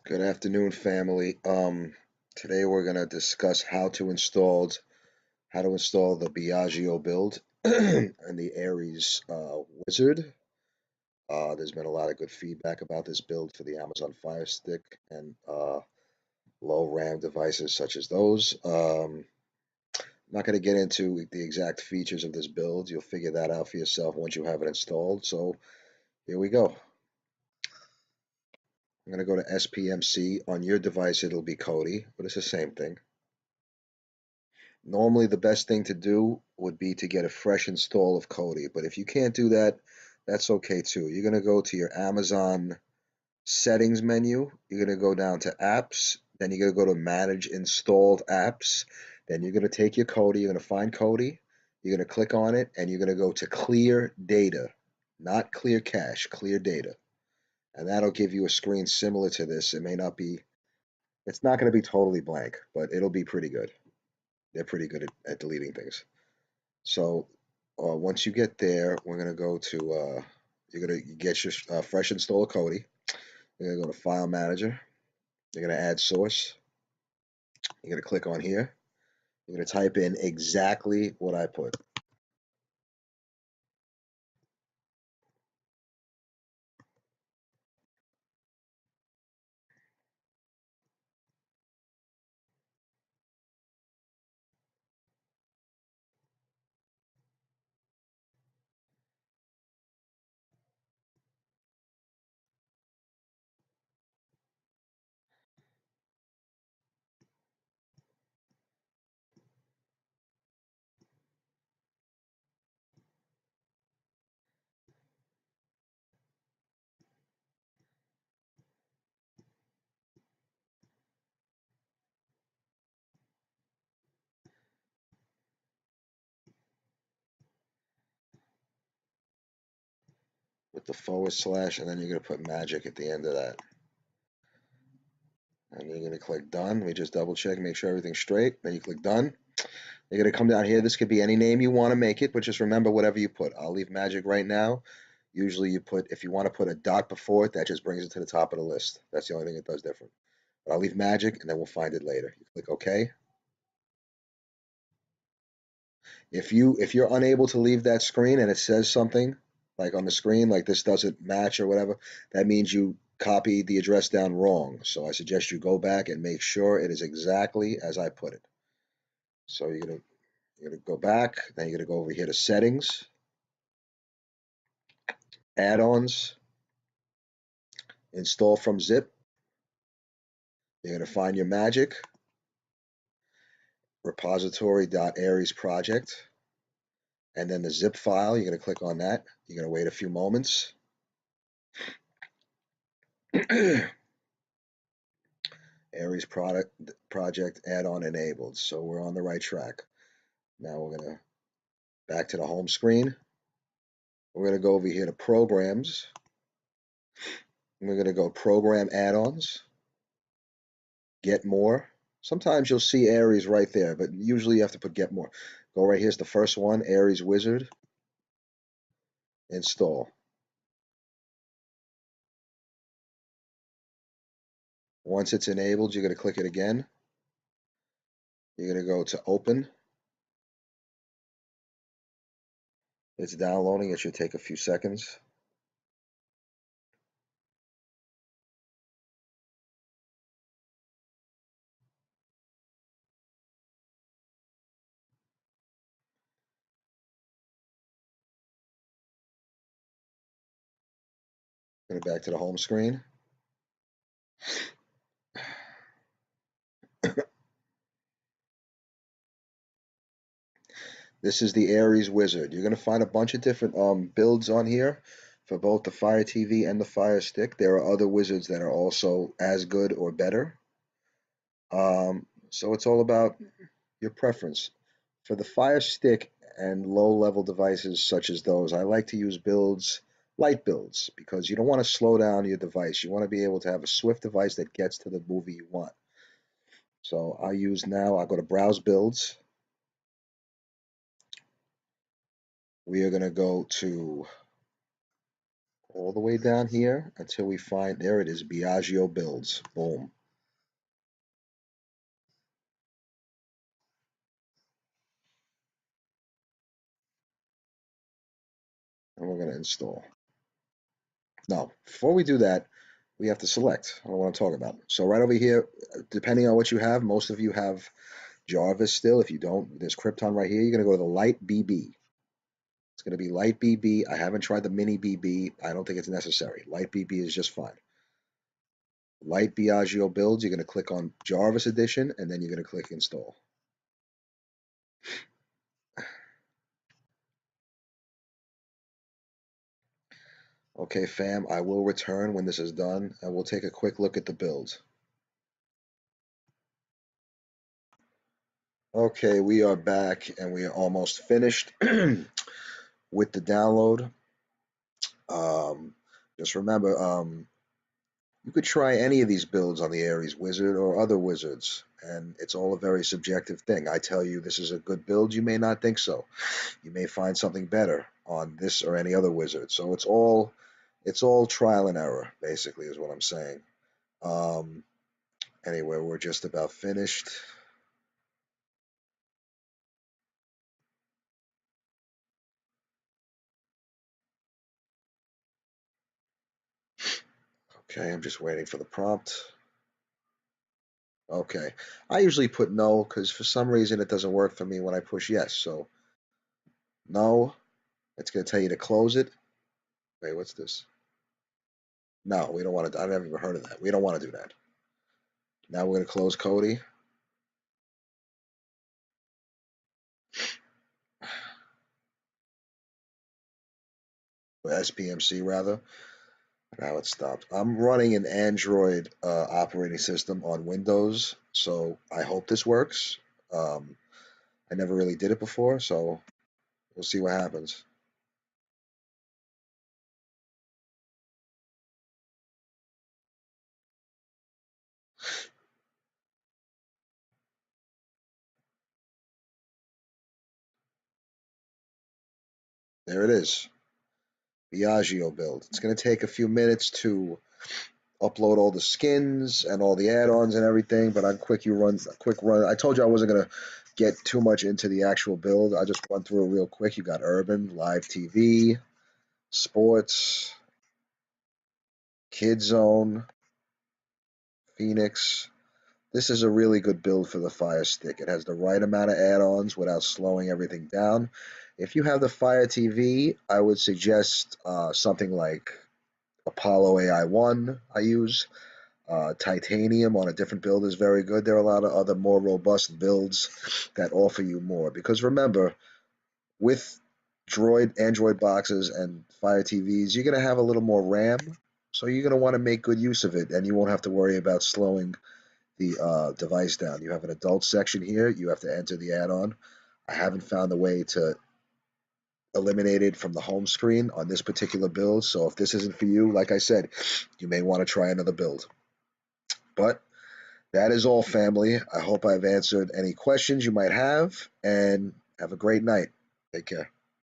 Good afternoon, family. Today we're gonna discuss how to install the BiagioBuild and the Aries Wizard. There's been a lot of good feedback about this build for the Amazon Fire Stick and low RAM devices such as those. I'm not gonna get into the exact features of this build. You'll figure that out for yourself once you have it installed. So here we go. I'm gonna go to SPMC. On your device, it'll be Kodi, but it's the same thing. Normally, the best thing to do would be to get a fresh install of Kodi, but if you can't do that, that's okay too. You're going to go to your Amazon settings menu. You're going to go down to apps. Then you're going to go to manage installed apps. Then you're going to take your Kodi. You're going to find Kodi. You're going to click on it and you're going to go to clear data, not clear cache, clear data. And that'll give you a screen similar to this. It may not be, it's not going to be totally blank, but it'll be pretty good. They're pretty good at deleting things. So once you get there, we're going to go to, you're going to get your fresh installer Kodi. You're going to go to File Manager. You're going to add source. You're going to click on here. You're going to type in exactly what I put. With the forward slash, and then you're going to put magic at the end of that. And you're going to click done. We just double check, make sure everything's straight. Then you click done. You're going to come down here. This could be any name you want to make it, but just remember whatever you put. I'll leave magic right now. Usually you put, if you want to put a dot before it, that just brings it to the top of the list. That's the only thing it does different. But I'll leave magic and then we'll find it later. You click OK. If you're unable to leave that screen and it says something like on the screen like this doesn't match or whatever, that means you copied the address down wrong. So I suggest you go back and make sure it is exactly as I put it. So you're gonna go back, then you're gonna go over here to settings, add-ons, install from zip. You're gonna find your magic, repository.aries project, and then the zip file. You're gonna click on that. You're gonna wait a few moments. Aries project add-on enabled. So we're on the right track. Now we're gonna back to the home screen. We're gonna go over here to programs. We're gonna go program add-ons, get more. Sometimes you'll see Aries right there, but usually you have to put get more. Go right here's the first one, Aries Wizard, install. Once it's enabled, you're gonna click it again. You're gonna go to open. It's downloading, it should take a few seconds. Go back to the home screen. This is the Aries Wizard. You're going to find a bunch of different builds on here for both the Fire TV and the Fire Stick. There are other wizards that are also as good or better. So it's all about your preference. For the Fire Stick and low-level devices such as those, I like to use light builds, because you don't want to slow down your device. You want to be able to have a swift device that gets to the movie you want. So I'll go to Browse Builds. We are going to go to all the way down here until we find, there it is, Biagio Builds. Boom. And we're going to install. Now, before we do that, we have to select what I want to talk about. So right over here, depending on what you have, most of you have Jarvis still. If you don't, there's Krypton right here. You're going to go to the light BB. It's going to be light BB. I haven't tried the mini BB. I don't think it's necessary. Light BB is just fine. Light Biagio builds, you're going to click on Jarvis Edition, and then you're going to click Install. Okay, fam, I will return when this is done, and we'll take a quick look at the build. Okay, we are back, and we are almost finished with the download. Just remember, you could try any of these builds on the Ares Wizard or other wizards, and it's all a very subjective thing. I tell you this is a good build, you may not think so. You may find something better on this or any other wizard. So it's all trial and error, basically, is what I'm saying. Anyway, we're just about finished. Okay, I'm just waiting for the prompt. Okay, I usually put no because for some reason it doesn't work for me when I push yes. So no, it's going to tell you to close it. Wait, what's this? No, we don't want to. I've never even heard of that. We don't want to do that. Now we're going to close Cody. Or SPMC rather. Now it stopped. I'm running an Android operating system on Windows, so I hope this works. I never really did it before, so we'll see what happens. There it is, BiagioBuild. It's going to take a few minutes to upload all the skins and all the add-ons and everything, but on quick run. I told you I wasn't going to get too much into the actual build. I just run through it real quick. You got Urban, Live TV, Sports, Kid Zone, Phoenix. This is a really good build for the Fire Stick. It has the right amount of add-ons without slowing everything down. If you have the Fire TV, I would suggest something like Apollo AI1 I use. Titanium on a different build is very good. There are a lot of other more robust builds that offer you more. Because remember, with Android boxes and Fire TVs, you're going to have a little more RAM. So you're going to want to make good use of it, and you won't have to worry about slowing the device down. You have an adult section here. You have to enter the add-on. I haven't found a way to eliminate it from the home screen on this particular build. So if this isn't for you, like I said, you may want to try another build. But that is all, family. I hope I've answered any questions you might have, and have a great night. Take care.